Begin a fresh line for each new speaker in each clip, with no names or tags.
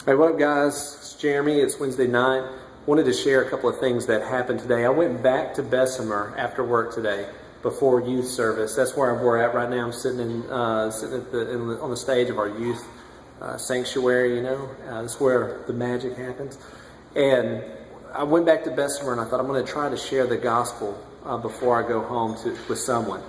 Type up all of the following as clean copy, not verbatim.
Hey, what up, guys? It's Jeremy. It's Wednesday night. Wanted to share a couple of things that happened today. I went back to Besseme after work today before youth service. That's where we're at right now. I'm sitting on the stage of our youth sanctuary. That's where the magic happens. And I went back to Besseme and I thought I'm going to try to share the gospel before I go home with someone.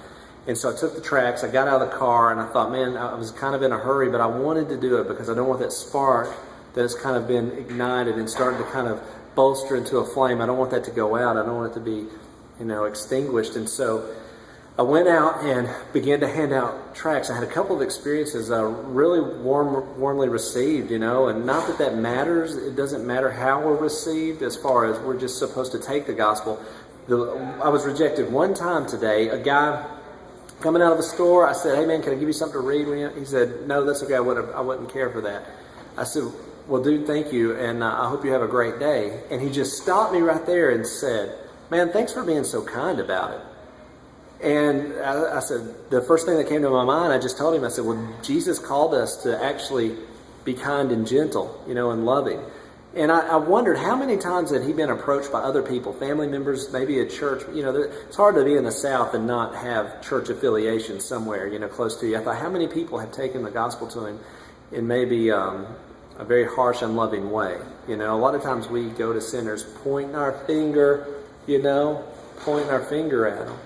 And so I took the tracks. I got out of the car and I thought, man, I was kind of in a hurry, but I wanted to do it because I don't want that spark that has kind of been ignited and starting to kind of bolster into a flame. I don't want that to go out. I don't want it to be, extinguished. And so I went out and began to hand out tracts. I had a couple of experiences really warmly received, and not that matters. It doesn't matter how we're received as far as we're just supposed to take the gospel. I was rejected one time today. A guy coming out of the store, I said, "Hey man, can I give you something to read?" He said, "No, that's okay. I wouldn't care for that." I said, "Well, dude, thank you, and I hope you have a great day." And he just stopped me right there and said, "Man, thanks for being so kind about it." And I said, the first thing that came to my mind, I just told him, I said, well, Jesus called us to actually be kind and gentle, and loving. And I wondered how many times had he been approached by other people, family members, maybe a church. It's hard to be in the South and not have church affiliation somewhere, close to you. I thought, how many people have taken the gospel to him in maybe a very harsh, unloving way? A lot of times we go to sinners pointing our finger, pointing our finger at them,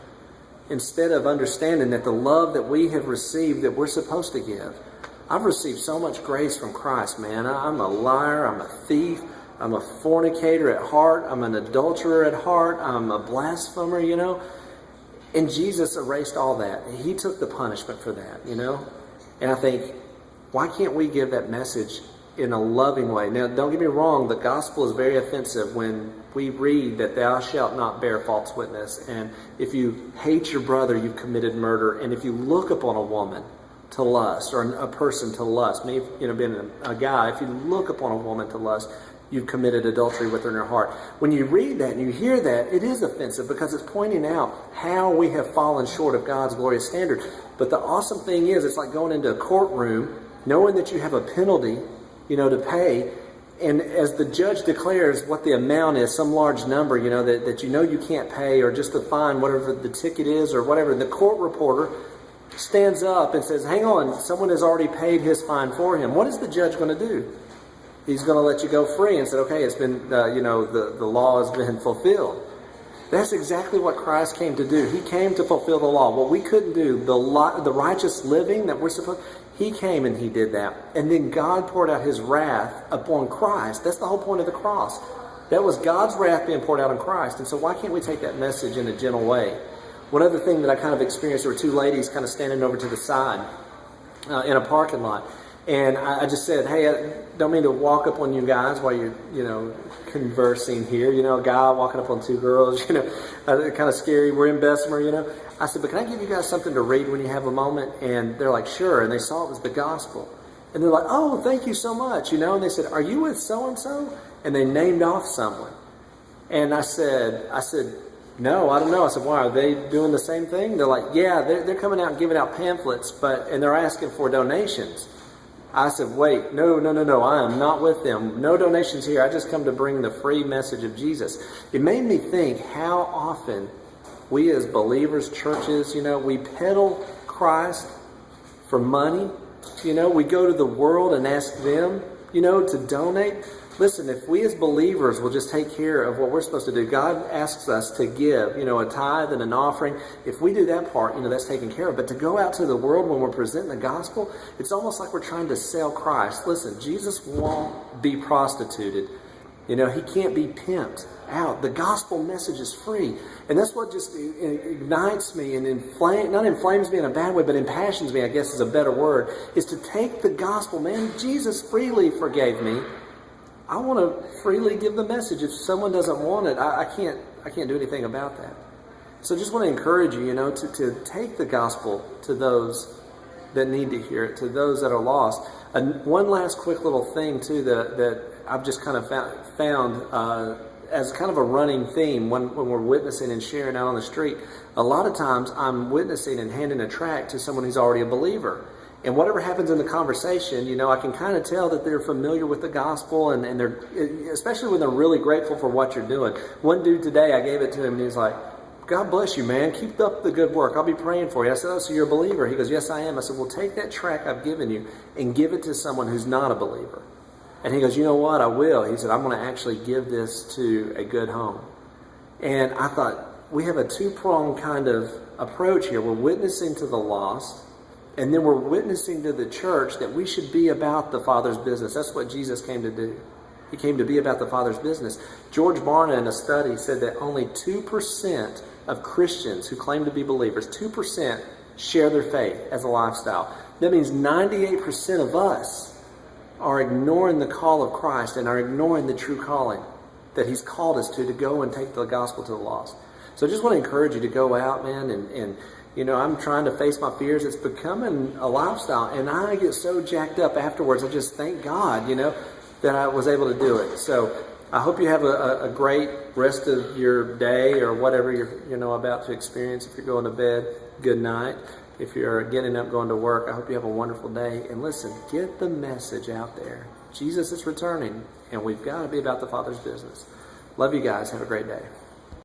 instead of understanding that the love that we have received, that we're supposed to give. I've received so much grace from Christ, man. I'm a liar, I'm a thief, I'm a fornicator at heart, I'm an adulterer at heart, I'm a blasphemer, And Jesus erased all that. He took the punishment for that, And I think, why can't we give that message in a loving way? Now, don't get me wrong, the gospel is very offensive when we read that thou shalt not bear false witness. And if you hate your brother, you've committed murder. And if you look upon a woman to lust, or a person to lust, me, being a guy, if you look upon a woman to lust, you've committed adultery with her in your heart. When you read that and you hear that, it is offensive because it's pointing out how we have fallen short of God's glorious standard. But the awesome thing is, it's like going into a courtroom knowing that you have a penalty, to pay, and as the judge declares what the amount is, some large number, that you can't pay, or just the fine, whatever the ticket is, or whatever, the court reporter stands up and says, hang on, someone has already paid his fine for him. What is the judge going to do? He's going to let you go free and say, okay, it's been, the law has been fulfilled. That's exactly what Christ came to do. He came to fulfill the law. What we couldn't do, the righteous living that we're supposed to, He came and He did that. And then God poured out His wrath upon Christ. That's the whole point of the cross. That was God's wrath being poured out on Christ. And so why can't we take that message in a gentle way? One other thing that I kind of experienced, there were two ladies kind of standing over to the side in a parking lot. And I just said, hey, I don't mean to walk up on you guys while you're, conversing here. A guy walking up on two girls, kind of scary. We're in Besseme, I said, but can I give you guys something to read when you have a moment? And they're like, sure. And they saw it was the gospel. And they're like, oh, thank you so much, And they said, are you with so-and-so? And they named off someone. And I said, no, I don't know. I said, why, are they doing the same thing? They're like, yeah, they're coming out and giving out pamphlets, and they're asking for donations. I said, wait, no, I am not with them. No donations here. I just come to bring the free message of Jesus. It made me think how often we as believers, churches, we peddle Christ for money. We go to the world and ask them, to donate. Listen, if we as believers will just take care of what we're supposed to do, God asks us to give, a tithe and an offering. If we do that part, that's taken care of. But to go out to the world when we're presenting the gospel, it's almost like we're trying to sell Christ. Listen, Jesus won't be prostituted. He can't be pimped out. The gospel message is free. And that's what just ignites me and not inflames me in a bad way, but impassions me, I guess is a better word, is to take the gospel. Man, Jesus freely forgave me. I want to freely give the message. If someone doesn't want it, I can't do anything about that. So just want to encourage you, to take the gospel to those that need to hear it, to those that are lost. And one last quick little thing too that I've just kind of found as kind of a running theme when we're witnessing and sharing out on the street. A lot of times I'm witnessing and handing a tract to someone who's already a believer. And whatever happens in the conversation, you know, I can kind of tell that they're familiar with the gospel, and they're, especially when they're really grateful for what you're doing. One dude today, I gave it to him, and he's like, God bless you, man. Keep up the good work. I'll be praying for you. I said, oh, so you're a believer? He goes, yes, I am. I said, well, take that tract I've given you and give it to someone who's not a believer. And he goes, you know what? I will. He said, I'm going to actually give this to a good home. And I thought, we have a two-pronged kind of approach here. We're witnessing to the lost, and then we're witnessing to the church that we should be about the Father's business. That's what Jesus came to do. He came to be about the Father's business. George Barna, in a study, said that only 2% of Christians who claim to be believers, 2% share their faith as a lifestyle. That means 98% of us are ignoring the call of Christ and are ignoring the true calling that He's called us to go and take the gospel to the lost. So I just want to encourage you to go out, man, and you know, I'm trying to face my fears. It's becoming a lifestyle, and I get so jacked up afterwards. I just thank God, you know, that I was able to do it. So I hope you have a great rest of your day, or whatever you're about to experience. If you're going to bed, good night. If you're getting up, going to work, I hope you have a wonderful day. And listen, get the message out there. Jesus is returning, and we've got to be about the Father's business. Love you guys. Have a great day.